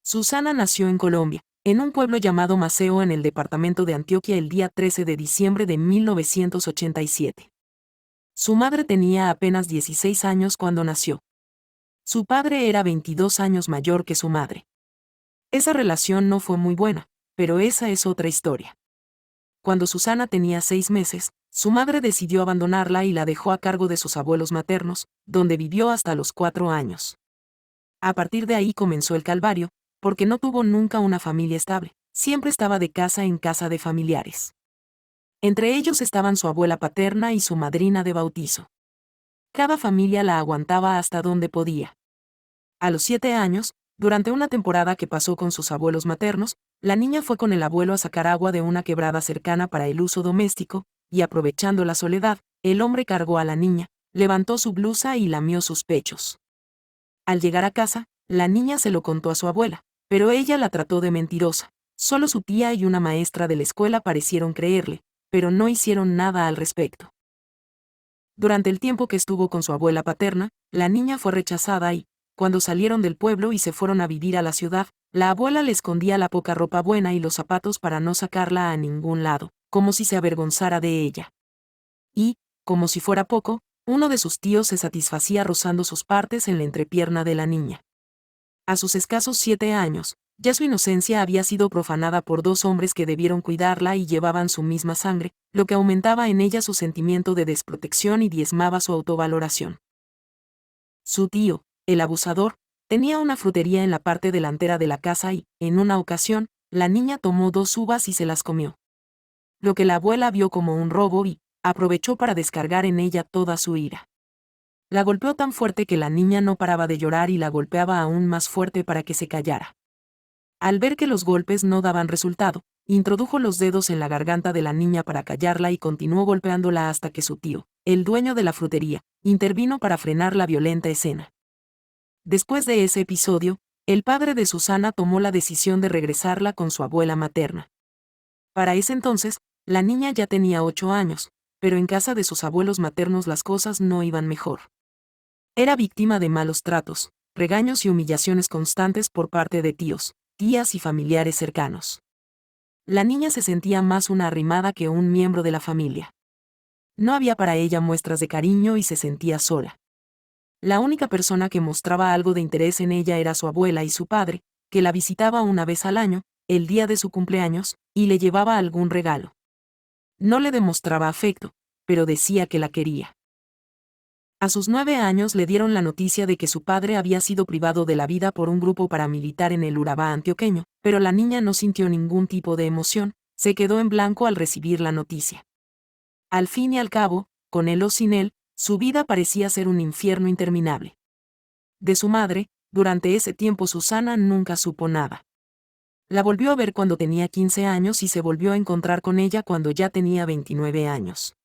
Susana nació en Colombia, en un pueblo llamado Maceo en el departamento de Antioquia el día 13 de diciembre de 1987. Su madre tenía apenas 16 años cuando nació. Su padre era 22 años mayor que su madre. Esa relación no fue muy buena, pero esa es otra historia. Cuando Susana tenía 6 meses, su madre decidió abandonarla y la dejó a cargo de sus abuelos maternos, donde vivió hasta los 4 años. A partir de ahí comenzó el calvario, porque no tuvo nunca una familia estable, siempre estaba de casa en casa de familiares. Entre ellos estaban su abuela paterna y su madrina de bautizo. Cada familia la aguantaba hasta donde podía. A los 7 años, durante una temporada que pasó con sus abuelos maternos, la niña fue con el abuelo a sacar agua de una quebrada cercana para el uso doméstico, y aprovechando la soledad, el hombre cargó a la niña, levantó su blusa y lamió sus pechos. Al llegar a casa, la niña se lo contó a su abuela, pero ella la trató de mentirosa. Solo su tía y una maestra de la escuela parecieron creerle, pero no hicieron nada al respecto. Durante el tiempo que estuvo con su abuela paterna, la niña fue rechazada y, cuando salieron del pueblo y se fueron a vivir a la ciudad, la abuela le escondía la poca ropa buena y los zapatos para no sacarla a ningún lado, como si se avergonzara de ella. Y, como si fuera poco, uno de sus tíos se satisfacía rozando sus partes en la entrepierna de la niña. A sus escasos 7 años, ya su inocencia había sido profanada por 2 hombres que debieron cuidarla y llevaban su misma sangre, lo que aumentaba en ella su sentimiento de desprotección y diezmaba su autovaloración. Su tío, el abusador, tenía una frutería en la parte delantera de la casa y, en una ocasión, la niña tomó 2 uvas y se las comió. Lo que la abuela vio como un robo y aprovechó para descargar en ella toda su ira. La golpeó tan fuerte que la niña no paraba de llorar y la golpeaba aún más fuerte para que se callara. Al ver que los golpes no daban resultado, introdujo los dedos en la garganta de la niña para callarla y continuó golpeándola hasta que su tío, el dueño de la frutería, intervino para frenar la violenta escena. Después de ese episodio, el padre de Susana tomó la decisión de regresarla con su abuela materna. Para ese entonces, la niña ya tenía 8 años, pero en casa de sus abuelos maternos las cosas no iban mejor. Era víctima de malos tratos, regaños y humillaciones constantes por parte de tíos, tías y familiares cercanos. La niña se sentía más una arrimada que un miembro de la familia. No había para ella muestras de cariño y se sentía sola. La única persona que mostraba algo de interés en ella era su abuela y su padre, que la visitaba una vez al año, el día de su cumpleaños, y le llevaba algún regalo. No le demostraba afecto, pero decía que la quería. A sus 9 años le dieron la noticia de que su padre había sido privado de la vida por un grupo paramilitar en el Urabá antioqueño, pero la niña no sintió ningún tipo de emoción, se quedó en blanco al recibir la noticia. Al fin y al cabo, con él o sin él, su vida parecía ser un infierno interminable. De su madre, durante ese tiempo Susana nunca supo nada. La volvió a ver cuando tenía 15 años y se volvió a encontrar con ella cuando ya tenía 29 años.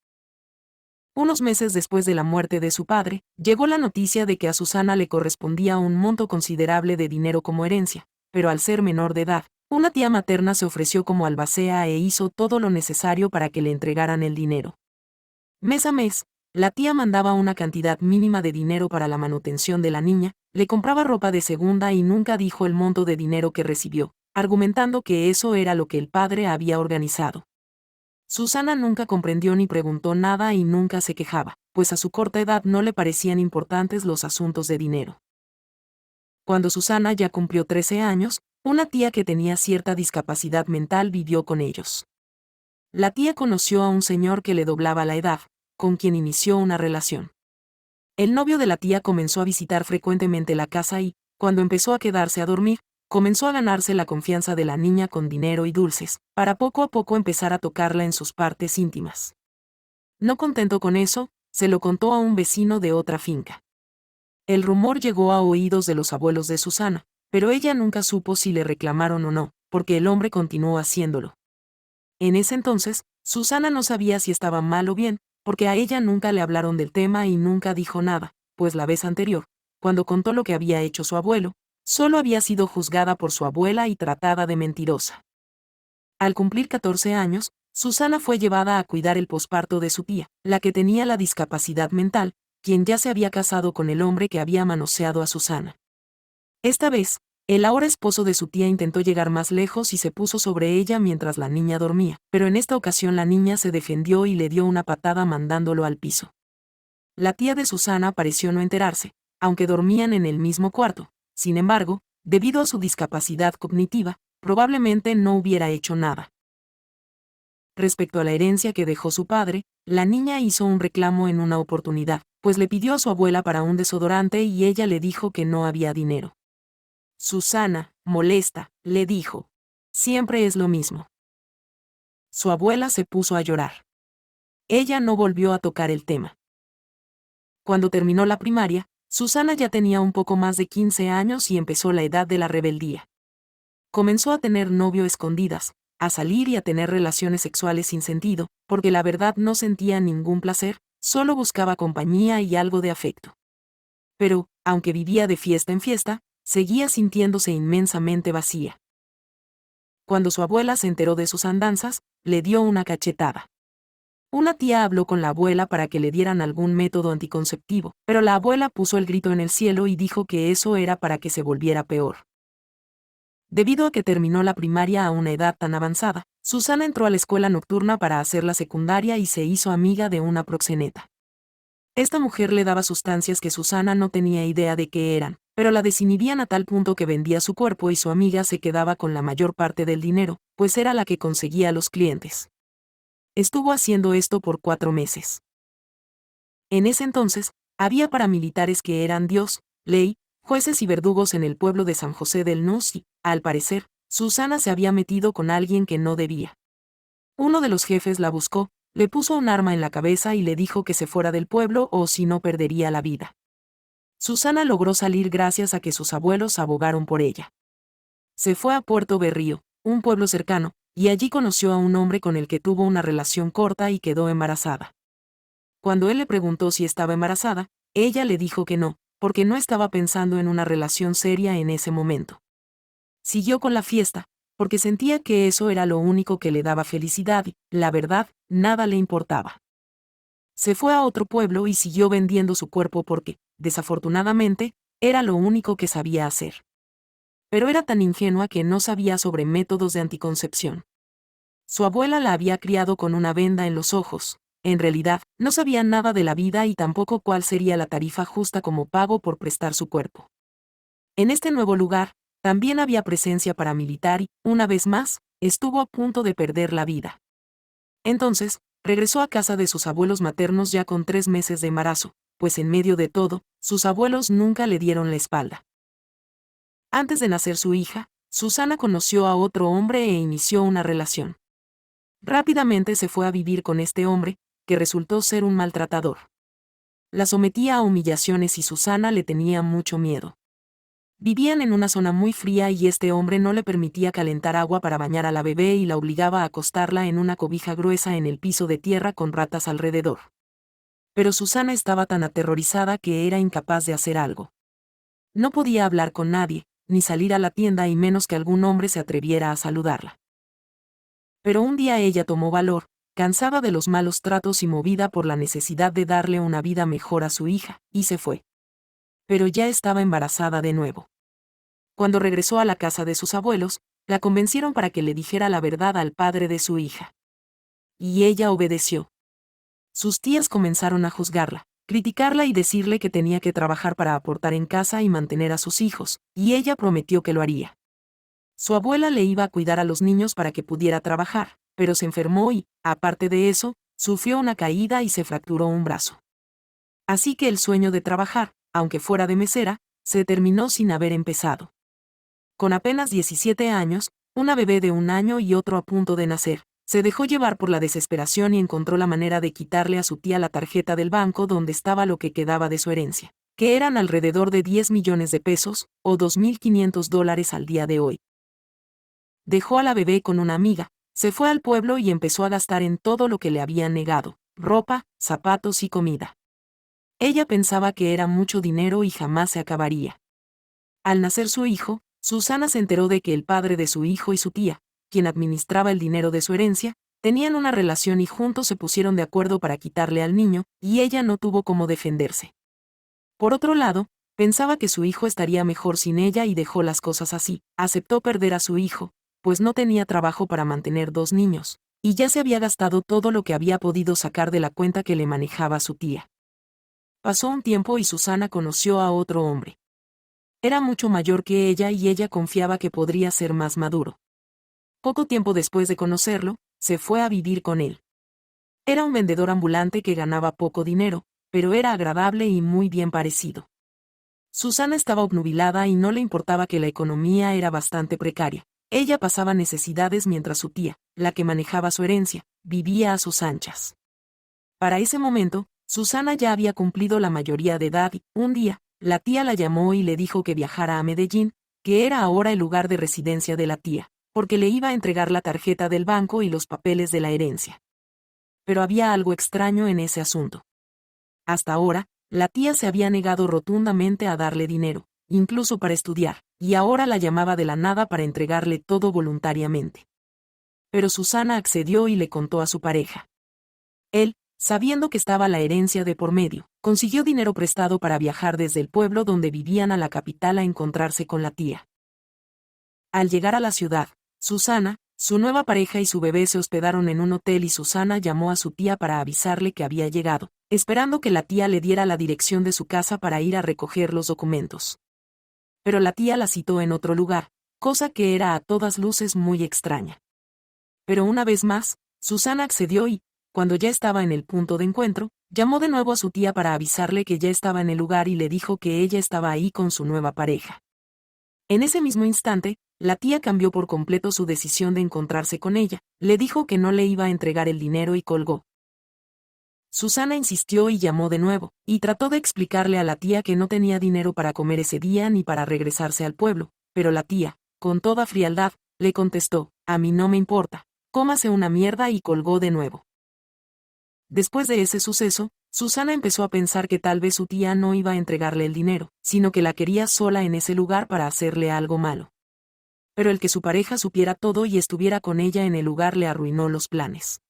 Unos meses después de la muerte de su padre, llegó la noticia de que a Susana le correspondía un monto considerable de dinero como herencia, pero al ser menor de edad, una tía materna se ofreció como albacea e hizo todo lo necesario para que le entregaran el dinero. Mes a mes, la tía mandaba una cantidad mínima de dinero para la manutención de la niña, le compraba ropa de segunda y nunca dijo el monto de dinero que recibió, argumentando que eso era lo que el padre había organizado. Susana nunca comprendió ni preguntó nada y nunca se quejaba, pues a su corta edad no le parecían importantes los asuntos de dinero. Cuando Susana ya cumplió 13 años, una tía que tenía cierta discapacidad mental vivió con ellos. La tía conoció a un señor que le doblaba la edad, con quien inició una relación. El novio de la tía comenzó a visitar frecuentemente la casa y, cuando empezó a quedarse a dormir, comenzó a ganarse la confianza de la niña con dinero y dulces, para poco a poco empezar a tocarla en sus partes íntimas. No contento con eso, se lo contó a un vecino de otra finca. El rumor llegó a oídos de los abuelos de Susana, pero ella nunca supo si le reclamaron o no, porque el hombre continuó haciéndolo. En ese entonces, Susana no sabía si estaba mal o bien, porque a ella nunca le hablaron del tema y nunca dijo nada, pues la vez anterior, cuando contó lo que había hecho su abuelo, solo había sido juzgada por su abuela y tratada de mentirosa. Al cumplir 14 años, Susana fue llevada a cuidar el posparto de su tía, la que tenía la discapacidad mental, quien ya se había casado con el hombre que había manoseado a Susana. Esta vez, El ahora esposo de su tía intentó llegar más lejos y se puso sobre ella mientras la niña dormía, pero en esta ocasión la niña se defendió y le dio una patada mandándolo al piso. La tía de Susana pareció no enterarse, aunque dormían en el mismo cuarto. Sin embargo, debido a su discapacidad cognitiva, probablemente no hubiera hecho nada. Respecto a la herencia que dejó su padre, la niña hizo un reclamo en una oportunidad, pues le pidió a su abuela para un desodorante y ella le dijo que no había dinero. Susana, molesta, le dijo: siempre es lo mismo. Su abuela se puso a llorar. Ella no volvió a tocar el tema. Cuando terminó la primaria, Susana ya tenía un poco más de 15 años y empezó la edad de la rebeldía. Comenzó a tener novio escondidas, a salir y a tener relaciones sexuales sin sentido, porque la verdad no sentía ningún placer, solo buscaba compañía y algo de afecto. Pero, aunque vivía de fiesta en fiesta, seguía sintiéndose inmensamente vacía. Cuando su abuela se enteró de sus andanzas, le dio una cachetada. Una tía habló con la abuela para que le dieran algún método anticonceptivo, pero la abuela puso el grito en el cielo y dijo que eso era para que se volviera peor. Debido a que terminó la primaria a una edad tan avanzada, Susana entró a la escuela nocturna para hacer la secundaria y se hizo amiga de una proxeneta. Esta mujer le daba sustancias que Susana no tenía idea de qué eran, pero la desinhibían a tal punto que vendía su cuerpo y su amiga se quedaba con la mayor parte del dinero, pues era la que conseguía a los clientes. Estuvo haciendo esto por 4 meses. En ese entonces, había paramilitares que eran Dios, ley, jueces y verdugos en el pueblo de San José del Nus y, al parecer, Susana se había metido con alguien que no debía. Uno de los jefes la buscó, le puso un arma en la cabeza y le dijo que se fuera del pueblo o si no perdería la vida. Susana logró salir gracias a que sus abuelos abogaron por ella. Se fue a Puerto Berrío, un pueblo cercano, y allí conoció a un hombre con el que tuvo una relación corta y quedó embarazada. Cuando él le preguntó si estaba embarazada, ella le dijo que no, porque no estaba pensando en una relación seria en ese momento. Siguió con la fiesta, porque sentía que eso era lo único que le daba felicidad y, la verdad, nada le importaba. Se fue a otro pueblo y siguió vendiendo su cuerpo porque, desafortunadamente, era lo único que sabía hacer. Pero era tan ingenua que no sabía sobre métodos de anticoncepción. Su abuela la había criado con una venda en los ojos. En realidad, no sabía nada de la vida y tampoco cuál sería la tarifa justa como pago por prestar su cuerpo. En este nuevo lugar, también había presencia paramilitar y, una vez más, estuvo a punto de perder la vida. Entonces, regresó a casa de sus abuelos maternos ya con 3 meses de embarazo, pues en medio de todo, sus abuelos nunca le dieron la espalda. Antes de nacer su hija, Susana conoció a otro hombre e inició una relación. Rápidamente se fue a vivir con este hombre, que resultó ser un maltratador. La sometía a humillaciones y Susana le tenía mucho miedo. Vivían en una zona muy fría y este hombre no le permitía calentar agua para bañar a la bebé y la obligaba a acostarla en una cobija gruesa en el piso de tierra con ratas alrededor. Pero Susana estaba tan aterrorizada que era incapaz de hacer algo. No podía hablar con nadie, ni salir a la tienda y menos que algún hombre se atreviera a saludarla. Pero un día ella tomó valor, cansada de los malos tratos y movida por la necesidad de darle una vida mejor a su hija, y se fue. Pero ya estaba embarazada de nuevo. Cuando regresó a la casa de sus abuelos, la convencieron para que le dijera la verdad al padre de su hija. Y ella obedeció. Sus tías comenzaron a juzgarla, criticarla y decirle que tenía que trabajar para aportar en casa y mantener a sus hijos, y ella prometió que lo haría. Su abuela le iba a cuidar a los niños para que pudiera trabajar, pero se enfermó y, aparte de eso, sufrió una caída y se fracturó un brazo. Así que el sueño de trabajar, aunque fuera de mesera, se terminó sin haber empezado. Con apenas 17 años, una bebé de 1 año y otro a punto de nacer, se dejó llevar por la desesperación y encontró la manera de quitarle a su tía la tarjeta del banco donde estaba lo que quedaba de su herencia, que eran alrededor de 10 millones de pesos, o $2.500 al día de hoy. Dejó a la bebé con una amiga, se fue al pueblo y empezó a gastar en todo lo que le habían negado, ropa, zapatos y comida. Ella pensaba que era mucho dinero y jamás se acabaría. Al nacer su hijo, Susana se enteró de que el padre de su hijo y su tía, quien administraba el dinero de su herencia, tenían una relación y juntos se pusieron de acuerdo para quitarle al niño, y ella no tuvo cómo defenderse. Por otro lado, Pensaba que su hijo estaría mejor sin ella y dejó las cosas así. Aceptó perder a su hijo, pues no tenía trabajo para mantener 2 niños, y ya se había gastado todo lo que había podido sacar de la cuenta que le manejaba su tía. Pasó un tiempo y Susana conoció a otro hombre. Era mucho mayor que ella y ella confiaba que podría ser más maduro. Poco tiempo después de conocerlo, se fue a vivir con él. Era un vendedor ambulante que ganaba poco dinero, pero era agradable y muy bien parecido. Susana estaba obnubilada y no le importaba que la economía era bastante precaria. Ella pasaba necesidades mientras su tía, la que manejaba su herencia, vivía a sus anchas. Para ese momento, Susana ya había cumplido la mayoría de edad y, un día, la tía la llamó y le dijo que viajara a Medellín, que era ahora el lugar de residencia de la tía, porque le iba a entregar la tarjeta del banco y los papeles de la herencia. Pero había algo extraño en ese asunto. Hasta ahora, la tía se había negado rotundamente a darle dinero, incluso para estudiar, y ahora la llamaba de la nada para entregarle todo voluntariamente. Pero Susana accedió y le contó a su pareja. Él, sabiendo que estaba la herencia de por medio, consiguió dinero prestado para viajar desde el pueblo donde vivían a la capital a encontrarse con la tía. Al llegar a la ciudad, Susana, su nueva pareja y su bebé se hospedaron en un hotel y Susana llamó a su tía para avisarle que había llegado, esperando que la tía le diera la dirección de su casa para ir a recoger los documentos. Pero la tía la citó en otro lugar, cosa que era a todas luces muy extraña. Pero una vez más, Susana accedió y, cuando ya estaba en el punto de encuentro, llamó de nuevo a su tía para avisarle que ya estaba en el lugar y le dijo que ella estaba ahí con su nueva pareja. En ese mismo instante, la tía cambió por completo su decisión de encontrarse con ella, le dijo que no le iba a entregar el dinero y colgó. Susana insistió y llamó de nuevo, y trató de explicarle a la tía que no tenía dinero para comer ese día ni para regresarse al pueblo, pero la tía, con toda frialdad, le contestó, a mí no me importa, cómase una mierda y colgó de nuevo. Después de ese suceso, Susana empezó a pensar que tal vez su tía no iba a entregarle el dinero, sino que la quería sola en ese lugar para hacerle algo malo. Pero el que su pareja supiera todo y estuviera con ella en el lugar le arruinó los planes.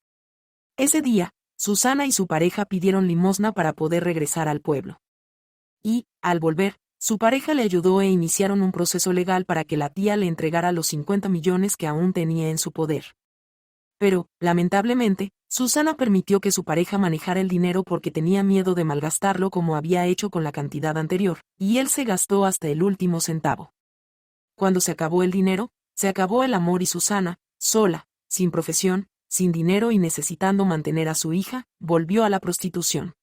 Ese día, Susana y su pareja pidieron limosna para poder regresar al pueblo. Y, al volver, su pareja le ayudó e iniciaron un proceso legal para que la tía le entregara los 50 millones que aún tenía en su poder. Pero, lamentablemente, Susana permitió que su pareja manejara el dinero porque tenía miedo de malgastarlo como había hecho con la cantidad anterior, y él se gastó hasta el último centavo. Cuando se acabó el dinero, se acabó el amor y Susana, sola, sin profesión, sin dinero y necesitando mantener a su hija, volvió a la prostitución.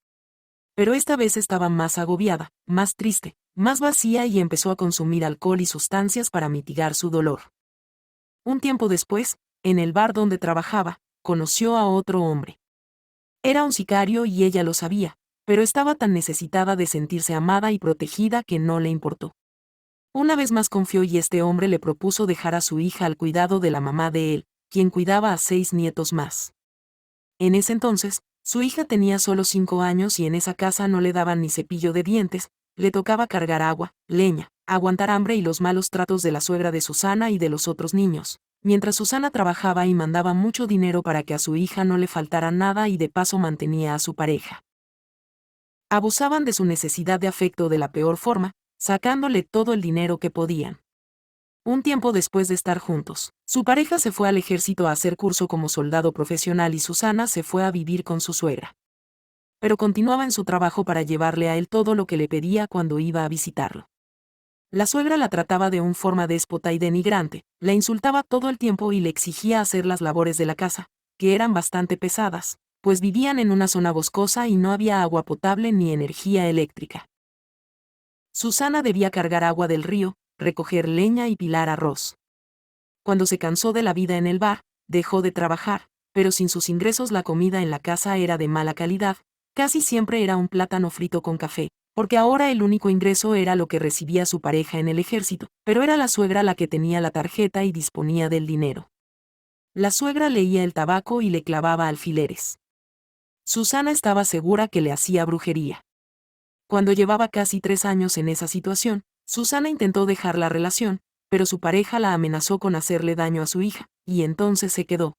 Pero esta vez estaba más agobiada, más triste, más vacía y empezó a consumir alcohol y sustancias para mitigar su dolor. Un tiempo después, en el bar donde trabajaba, conoció a otro hombre. Era un sicario y ella lo sabía, pero estaba tan necesitada de sentirse amada y protegida que no le importó. Una vez más confió y este hombre le propuso dejar a su hija al cuidado de la mamá de él, quien cuidaba a 6 nietos más. En ese entonces, su hija tenía solo 5 años y en esa casa no le daban ni cepillo de dientes, le tocaba cargar agua, leña, aguantar hambre y los malos tratos de la suegra de Susana y de los otros niños, mientras Susana trabajaba y mandaba mucho dinero para que a su hija no le faltara nada y de paso mantenía a su pareja. Abusaban de su necesidad de afecto de la peor forma, sacándole todo el dinero que podían. Un tiempo después de estar juntos, su pareja se fue al ejército a hacer curso como soldado profesional y Susana se fue a vivir con su suegra. Pero continuaba en su trabajo para llevarle a él todo lo que le pedía cuando iba a visitarlo. La suegra la trataba de una forma déspota y denigrante, la insultaba todo el tiempo y le exigía hacer las labores de la casa, que eran bastante pesadas, pues vivían en una zona boscosa y no había agua potable ni energía eléctrica. Susana debía cargar agua del río, recoger leña y pilar arroz. Cuando se cansó de la vida en el bar, dejó de trabajar, pero sin sus ingresos la comida en la casa era de mala calidad, casi siempre era un plátano frito con café, porque ahora el único ingreso era lo que recibía su pareja en el ejército, pero era la suegra la que tenía la tarjeta y disponía del dinero. La suegra leía el tabaco y le clavaba alfileres. Susana estaba segura que le hacía brujería. Cuando llevaba casi 3 años en esa situación, Susana intentó dejar la relación, pero su pareja la amenazó con hacerle daño a su hija, y entonces se quedó.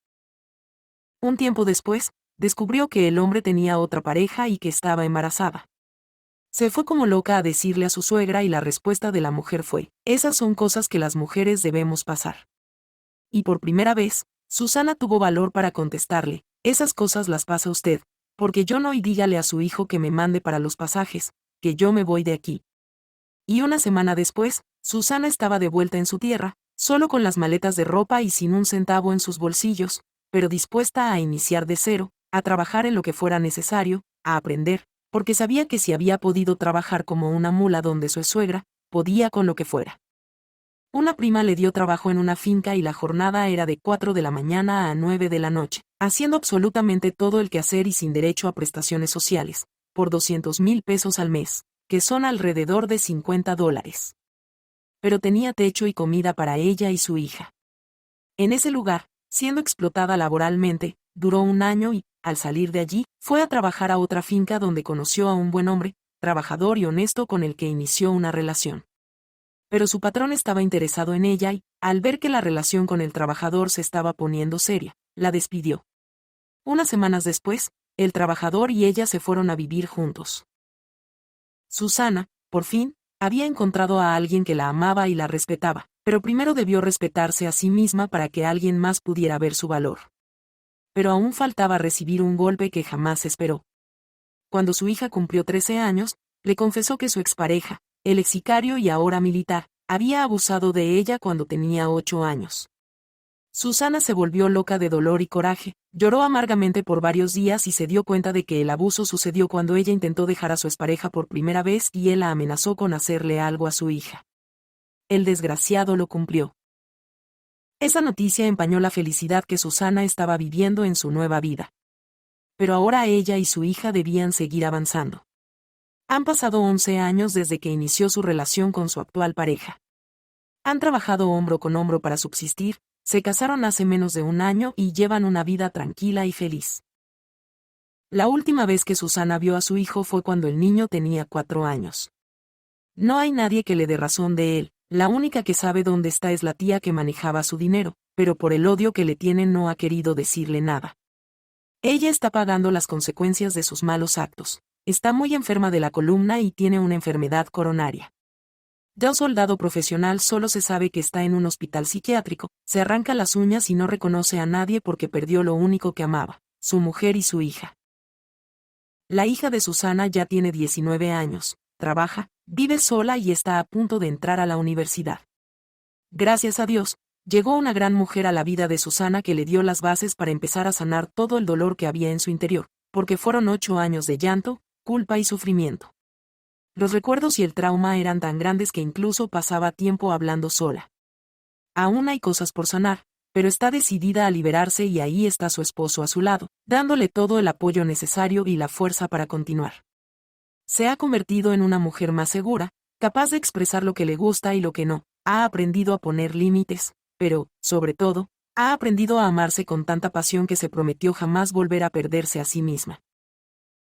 Un tiempo después, descubrió que el hombre tenía otra pareja y que estaba embarazada. Se fue como loca a decirle a su suegra y la respuesta de la mujer fue: esas son cosas que las mujeres debemos pasar. Y por primera vez, Susana tuvo valor para contestarle: esas cosas las pasa usted, porque yo no, y dígale a su hijo que me mande para los pasajes, que yo me voy de aquí. Y una semana después, Susana estaba de vuelta en su tierra, solo con las maletas de ropa y sin un centavo en sus bolsillos, pero dispuesta a iniciar de cero, a trabajar en lo que fuera necesario, a aprender, porque sabía que si había podido trabajar como una mula donde su suegra, podía con lo que fuera. Una prima le dio trabajo en una finca y la jornada era de 4 de la mañana a 9 de la noche, haciendo absolutamente todo el quehacer y sin derecho a prestaciones sociales, por 200,000 pesos al mes, que son alrededor de $50. Pero tenía techo y comida para ella y su hija. En ese lugar, siendo explotada laboralmente, duró un año y, al salir de allí, fue a trabajar a otra finca donde conoció a un buen hombre, trabajador y honesto con el que inició una relación. Pero su patrón estaba interesado en ella y, al ver que la relación con el trabajador se estaba poniendo seria, la despidió. Unas semanas después, el trabajador y ella se fueron a vivir juntos. Susana, por fin, había encontrado a alguien que la amaba y la respetaba, pero primero debió respetarse a sí misma para que alguien más pudiera ver su valor. Pero aún faltaba recibir un golpe que jamás esperó. Cuando su hija cumplió 13 años, le confesó que su expareja, el ex sicario y ahora militar, había abusado de ella cuando tenía 8 años. Susana se volvió loca de dolor y coraje, lloró amargamente por varios días y se dio cuenta de que el abuso sucedió cuando ella intentó dejar a su expareja por primera vez y él la amenazó con hacerle algo a su hija. El desgraciado lo cumplió. Esa noticia empañó la felicidad que Susana estaba viviendo en su nueva vida. Pero ahora ella y su hija debían seguir avanzando. Han pasado 11 años desde que inició su relación con su actual pareja. Han trabajado hombro con hombro para subsistir, se casaron hace menos de un año y llevan una vida tranquila y feliz. La última vez que Susana vio a su hijo fue cuando el niño tenía 4 años. No hay nadie que le dé razón de él, la única que sabe dónde está es la tía que manejaba su dinero, pero por el odio que le tiene no ha querido decirle nada. Ella está pagando las consecuencias de sus malos actos. Está muy enferma de la columna y tiene una enfermedad coronaria. De un soldado profesional solo se sabe que está en un hospital psiquiátrico, se arranca las uñas y no reconoce a nadie porque perdió lo único que amaba, su mujer y su hija. La hija de Susana ya tiene 19 años, trabaja, vive sola y está a punto de entrar a la universidad. Gracias a Dios, llegó una gran mujer a la vida de Susana que le dio las bases para empezar a sanar todo el dolor que había en su interior, porque fueron 8 años de llanto, culpa y sufrimiento. Los recuerdos y el trauma eran tan grandes que incluso pasaba tiempo hablando sola. Aún hay cosas por sanar, pero está decidida a liberarse y ahí está su esposo a su lado, dándole todo el apoyo necesario y la fuerza para continuar. Se ha convertido en una mujer más segura, capaz de expresar lo que le gusta y lo que no, ha aprendido a poner límites, pero, sobre todo, ha aprendido a amarse con tanta pasión que se prometió jamás volver a perderse a sí misma.